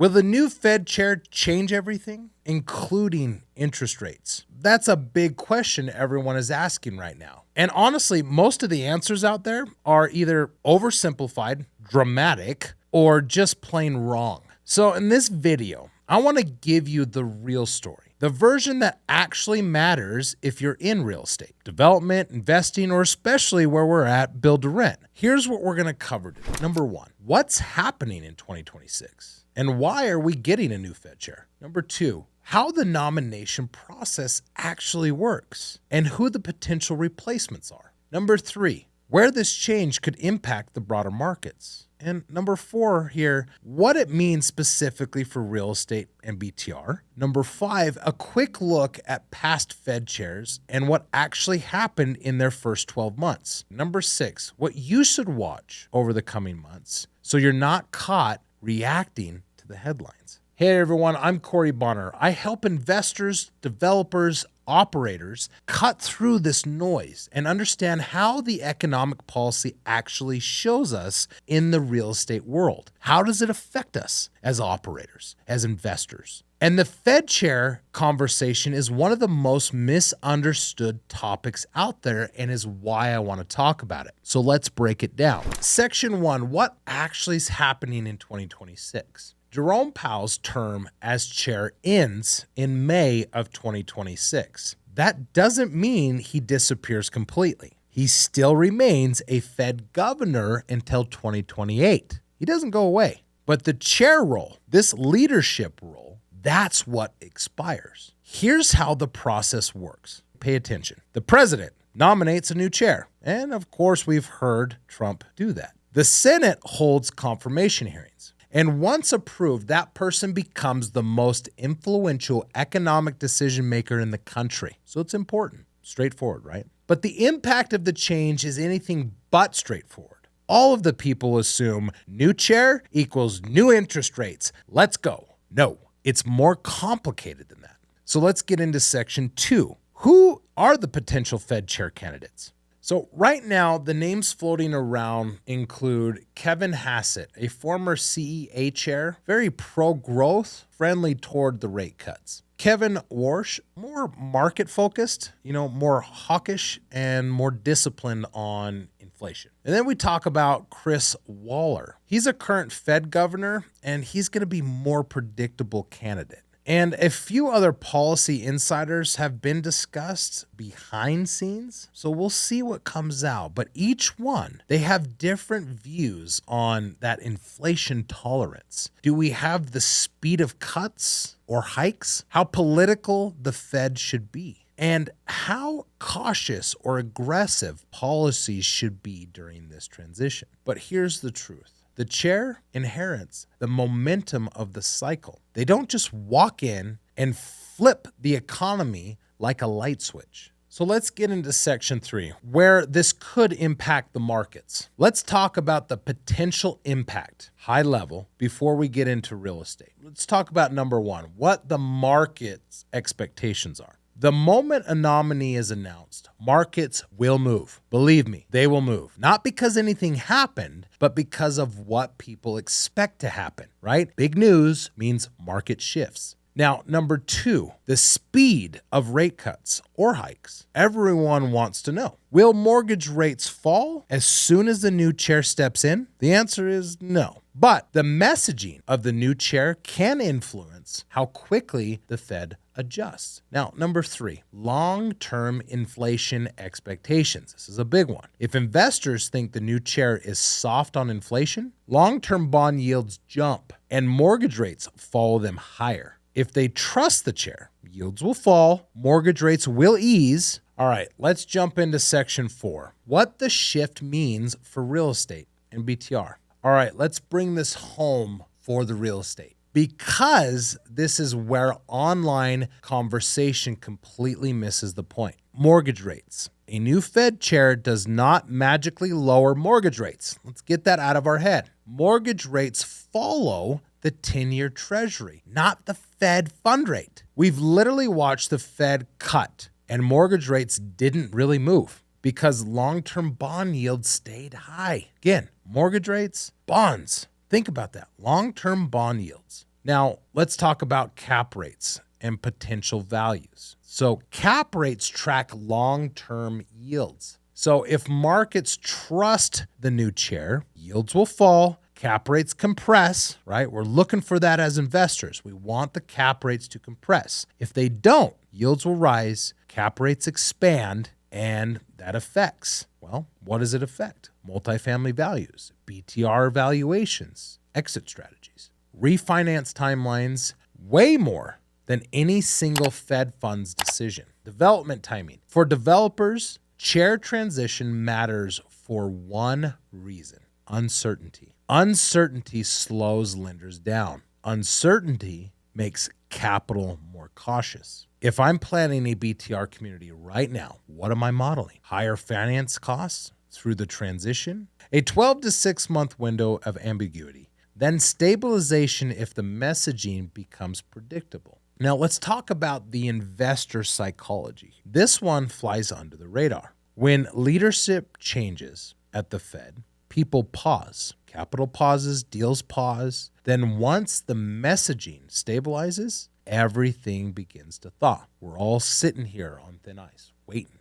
Will the new Fed chair change everything, including interest rates? That's a big question everyone is asking right now. And honestly, most of the answers out there are either oversimplified, dramatic, or just plain wrong. So in this video, I want to give you the real story, the version that actually matters if you're in real estate, development, investing, or especially where we're at, build to rent. Here's what we're going to cover today. Number one, what's happening in 2026? And why are we getting a new Fed chair? Number two, how the nomination process actually works and who the potential replacements are. Number three, where this change could impact the broader markets. And number four here, what it means specifically for real estate and BTR. Number five, a quick look at past Fed chairs and what actually happened in their first 12 months. Number six, what you should watch over the coming months so you're not caught reacting to the headlines. Hey everyone, I'm Corey Bonner. I help investors, developers, operators cut through this noise and understand how the economic policy actually shows us in the real estate world. How does it affect us as operators, as investors? And the Fed chair conversation is one of the most misunderstood topics out there and is why I want to talk about it. So let's break it down. Section one, what actually is happening in 2026? Jerome Powell's term as chair ends in May of 2026. That doesn't mean he disappears completely. He still remains a Fed governor until 2028. He doesn't go away. But the chair role, this leadership role, that's what expires. Here's how the process works. Pay attention. The president nominates a new chair. And of course, we've heard Trump do that. The Senate holds confirmation hearings. And once approved, that person becomes the most influential economic decision maker in the country. So it's important. Straightforward, right? But the impact of the change is anything but straightforward. All of the people assume new chair equals new interest rates. Let's go. No, it's more complicated than that. So let's get into section two. Who are the potential Fed chair candidates? So right now, the names floating around include Kevin Hassett, a former CEA chair, very pro-growth, friendly toward the rate cuts. Kevin Warsh, more market-focused, more hawkish and more disciplined on inflation. And then we talk about Chris Waller. He's a current Fed governor, and he's going to be more predictable candidate. And a few other policy insiders have been discussed behind scenes, so we'll see what comes out. But each one, they have different views on that inflation tolerance. Do we have the speed of cuts or hikes? How political the Fed should be? And how cautious or aggressive policies should be during this transition. But here's the truth. The chair inherits the momentum of the cycle. They don't just walk in and flip the economy like a light switch. So let's get into section three, where this could impact the markets. Let's talk about the potential impact, high level, before we get into real estate. Let's talk about number one, what the market's expectations are. The moment a nominee is announced, markets will move. Believe me, they will move. Not because anything happened, but because of what people expect to happen, right? Big news means market shifts. Now, number two, the speed of rate cuts or hikes. Everyone wants to know, will mortgage rates fall as soon as the new chair steps in? The answer is no. But the messaging of the new chair can influence how quickly the Fed adjusts. Now, number three, long-term inflation expectations. This is a big one. If investors think the new chair is soft on inflation, long-term bond yields jump and mortgage rates follow them higher. If they trust the chair, yields will fall, mortgage rates will ease. All right, let's jump into section four. What the shift means for real estate and BTR. All right, let's bring this home for the real estate, because this is where online conversation completely misses the point. Mortgage rates. A new Fed chair does not magically lower mortgage rates. Let's get that out of our head. Mortgage rates follow the 10-year treasury, not the Fed fund rate. We've literally watched the Fed cut and mortgage rates didn't really move because long-term bond yields stayed high. Again, mortgage rates, bonds. Think about that. Long-term bond yields. Now, let's talk about cap rates and potential values. So cap rates track long-term yields. So if markets trust the new chair, yields will fall, cap rates compress, right? We're looking for that as investors. We want the cap rates to compress. If they don't, yields will rise, cap rates expand, and that affects, well, what does it affect? Multifamily values, BTR valuations, exit strategies, refinance timelines, way more than any single Fed funds decision. Development timing. For developers, chair transition matters for one reason: uncertainty. Uncertainty slows lenders down. Uncertainty makes capital more cautious. If I'm planning a BTR community right now, what am I modeling? Higher finance costs through the transition, a 12 to 6 month window of ambiguity, then stabilization if the messaging becomes predictable. Now let's talk about the investor psychology. This one flies under the radar. When leadership changes at the Fed, people pause. Capital pauses, deals pause. Then once the messaging stabilizes, everything begins to thaw. We're all sitting here on thin ice, waiting.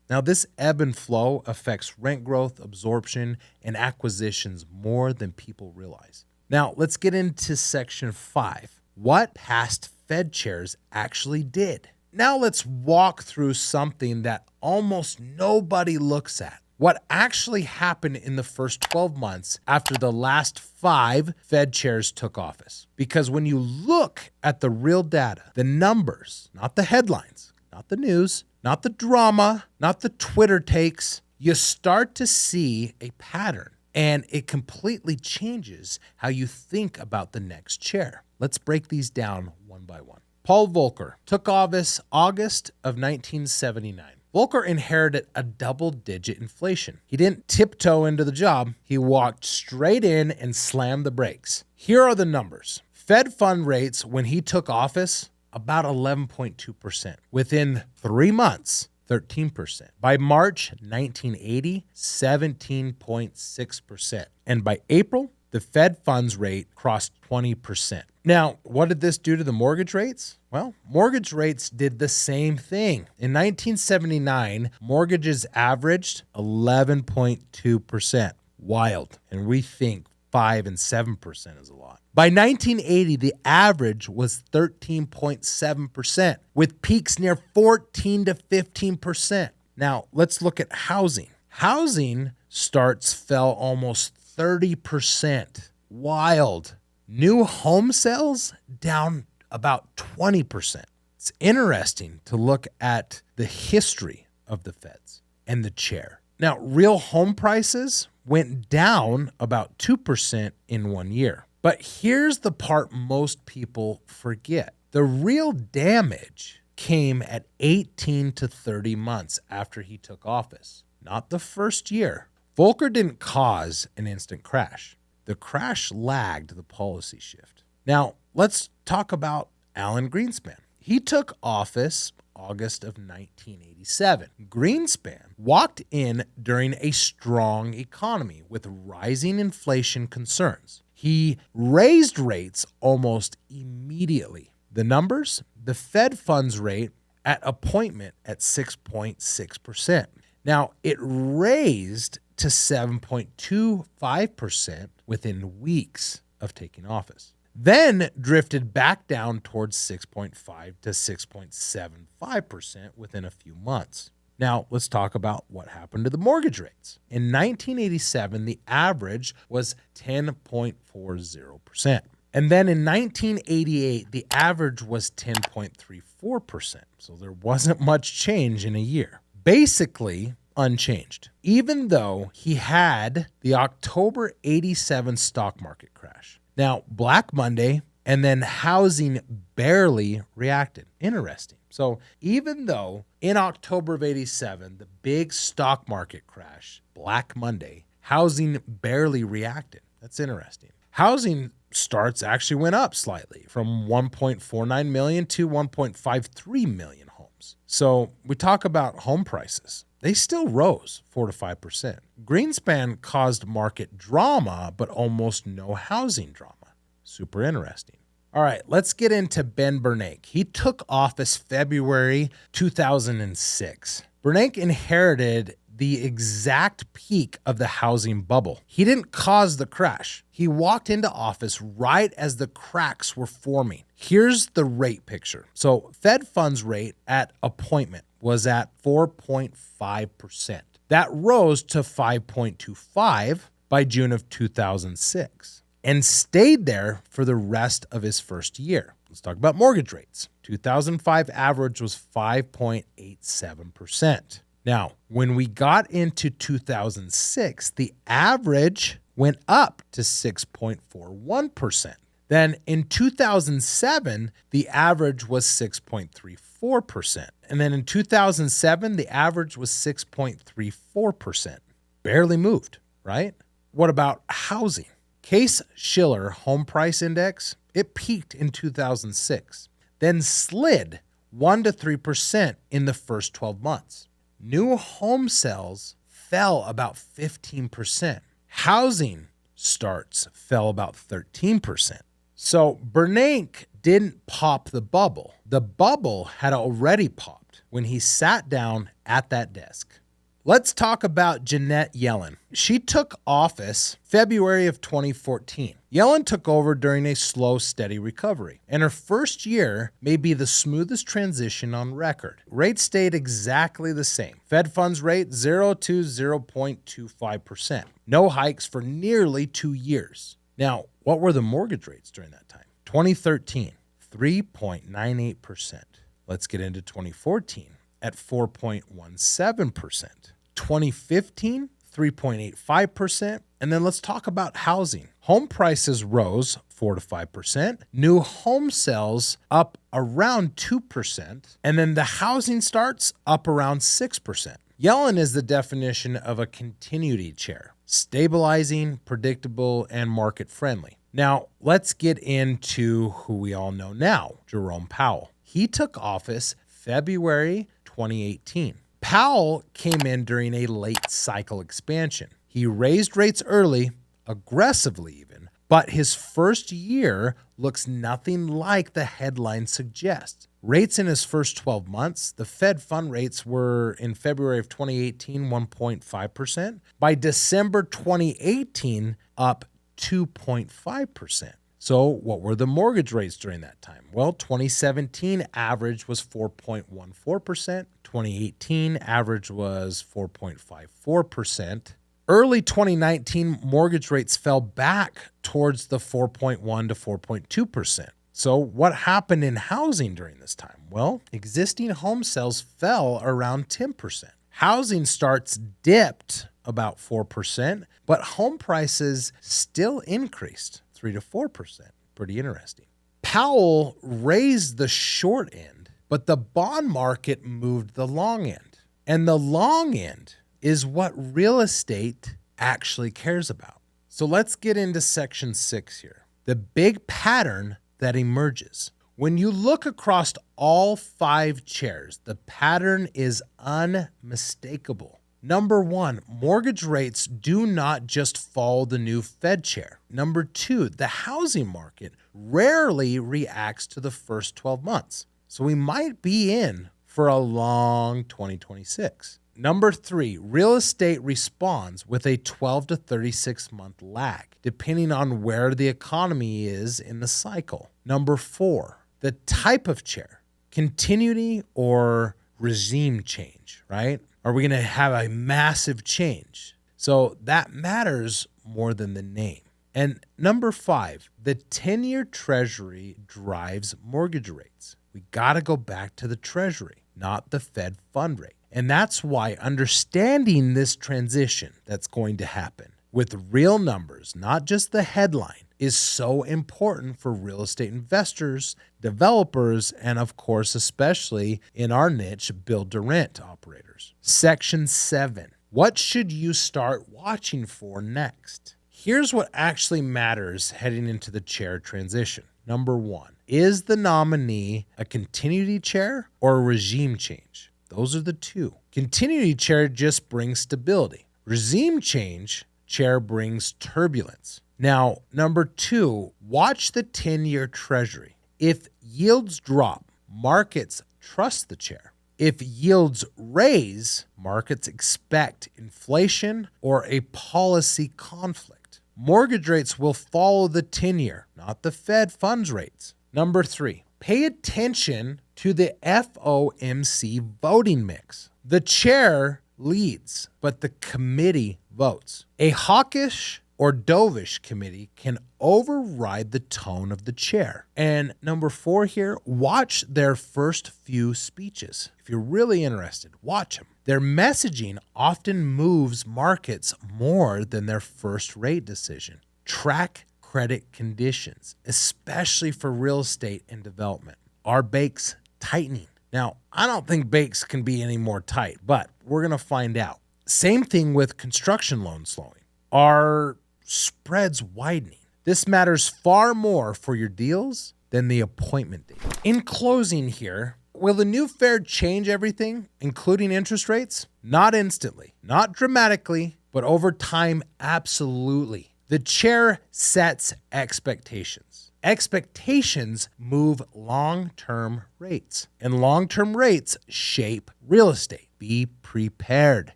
Now, this ebb and flow affects rent growth, absorption, and acquisitions more than people realize. Now, let's get into section 5. What past Fed chairs actually did. Now, let's walk through something that almost nobody looks at. What actually happened in the first 12 months after the last 5 Fed chairs took office. Because when you look at the real data, the numbers, not the headlines, not the news, not the drama, not the Twitter takes, you start to see a pattern, and it completely changes how you think about the next chair. Let's break these down one by one. Paul Volcker took office August of 1979. Volcker inherited a double-digit inflation. He didn't tiptoe into the job. He walked straight in and slammed the brakes. Here are the numbers. Fed fund rates when he took office, about 11.2%. Within 3 months, 13%. By March 1980, 17.6%. And by April, the Fed funds rate crossed 20%. Now, what did this do to the mortgage rates? Well, mortgage rates did the same thing. In 1979, mortgages averaged 11.2%. Wild. And we think 5 and 7% is a lot. By 1980, the average was 13.7%, with peaks near 14 to 15%. Now, let's look at housing. Housing starts fell almost 30%. Wild. New home sales down about 20%. It's interesting to look at the history of the Feds and the chair. Now, real home prices went down about 2% in 1 year. But here's the part most people forget. The real damage came at 18 to 30 months after he took office, not the first year. Volcker didn't cause an instant crash. The crash lagged the policy shift. Now, let's talk about Alan Greenspan. He took office August of 1987. Greenspan walked in during a strong economy with rising inflation concerns. He raised rates almost immediately. The numbers, the Fed funds rate at appointment at 6.6%. Now, it raised to 7.25% within weeks of taking office. Then drifted back down towards 6.5 to 6.75% within a few months. Now, let's talk about what happened to the mortgage rates. In 1987, the average was 10.40%. And then in 1988, the average was 10.34%. So there wasn't much change in a year. Basically, unchanged, even though he had the October 87 stock market crash. Now, Black Monday and then housing barely reacted. Interesting. So even though in October of 87, the big stock market crash, Black Monday, housing barely reacted. That's interesting. Housing starts actually went up slightly from 1.49 million to 1.53 million homes. So we talk about home prices. They still rose 4 to 5%. Greenspan caused market drama, but almost no housing drama. Super interesting. All right, let's get into Ben Bernanke. He took office February 2006. Bernanke inherited the exact peak of the housing bubble. He didn't cause the crash. He walked into office right as the cracks were forming. Here's the rate picture. So Fed funds rate at appointment was at 4.5%. That rose to 5.25 by June of 2006 and stayed there for the rest of his first year. Let's talk about mortgage rates. 2005 average was 5.87%. Now, when we got into 2006, the average went up to 6.41%. Then in 2007, the average was 6.34%. And then in 2007, the average was 6.34%. Barely moved, right? What about housing? Case-Shiller Home Price Index, it peaked in 2006, then slid 1 to 3% in the first 12 months. New home sales fell about 15%. Housing starts fell about 13%. So Bernanke didn't pop the bubble. The bubble had already popped when he sat down at that desk. Let's talk about Janet Yellen. She took office February of 2014. Yellen took over during a slow, steady recovery, and her first year may be the smoothest transition on record. Rates stayed exactly the same. Fed funds rate 0 to 0.25%. No hikes for nearly 2 years. Now, what were the mortgage rates during that time? 2013, 3.98%. Let's get into 2014 at 4.17%. 2015, 3.85%. And then let's talk about housing. Home prices rose 4 to 5%. New home sales up around 2%. And then the housing starts up around 6%. Yellen is the definition of a continuity chair: stabilizing, predictable, and market friendly. Now, let's get into who we all know now, Jerome Powell. He took office February 2018. Powell came in during a late cycle expansion. He raised rates early, aggressively even, but his first year looks nothing like the headlines suggest. Rates in his first 12 months, the Fed fund rates were in February of 2018, 1.5%. By December 2018, up 2.5%. So what were the mortgage rates during that time? Well, 2017 average was 4.14%. 2018 average was 4.54%. Early 2019 mortgage rates fell back towards the 4.1 to 4.2%. So what happened in housing during this time? Well, existing home sales fell around 10%. Housing starts dipped about 4%, but home prices still increased 3 to 4%. Pretty interesting. Powell raised the short end, but the bond market moved the long end. And the long end is what real estate actually cares about. So let's get into section 6 here. The big pattern that emerges. When you look across all 5 chairs, the pattern is unmistakable. Number 1, mortgage rates do not just follow the new Fed chair. Number 2, the housing market rarely reacts to the first 12 months. So we might be in for a long 2026. Number 3, real estate responds with a 12 to 36 month lag, depending on where the economy is in the cycle. Number 4, the type of chair, continuity or regime change, right? Are we going to have a massive change? So that matters more than the name. And number 5, the 10-year treasury drives mortgage rates. We got to go back to the treasury, not the Fed fund rate. And that's why understanding this transition that's going to happen with real numbers, not just the headline, is so important for real estate investors, developers, and of course, especially in our niche, build-to-rent operators. Section 7, what should you start watching for next? Here's what actually matters heading into the chair transition. Number 1, is the nominee a continuity chair or a regime change? Those are the two. Continuity chair just brings stability. Regime change chair brings turbulence. Now, number 2, watch the 10-year treasury. If yields drop, markets trust the chair. If yields raise, markets expect inflation or a policy conflict. Mortgage rates will follow the 10-year, not the Fed funds rates. Number 3, pay attention to the FOMC voting mix. The chair leads, but the committee votes. A hawkish or dovish committee can override the tone of the chair. And number 4 here, watch their first few speeches. If you're really interested, watch them. Their messaging often moves markets more than their first rate decision. Track credit conditions, especially for real estate and development. Are banks tightening? Now, I don't think banks can be any more tight, but we're going to find out. Same thing with construction loans slowing. Are spreads widening? This matters far more for your deals than the appointment date. In closing here, will the new Fed change everything, including interest rates? Not instantly, not dramatically, but over time, absolutely. The chair sets expectations. Expectations move long-term rates, and long-term rates shape real estate. Be prepared.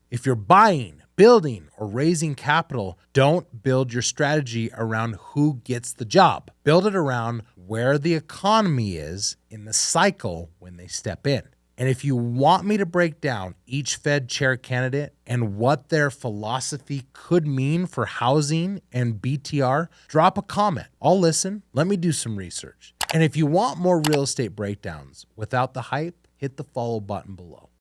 If you're buying, building, or raising capital, don't build your strategy around who gets the job. Build it around where the economy is in the cycle when they step in. And if you want me to break down each Fed chair candidate and what their philosophy could mean for housing and BTR, drop a comment. I'll listen. Let me do some research. And if you want more real estate breakdowns without the hype, hit the follow button below.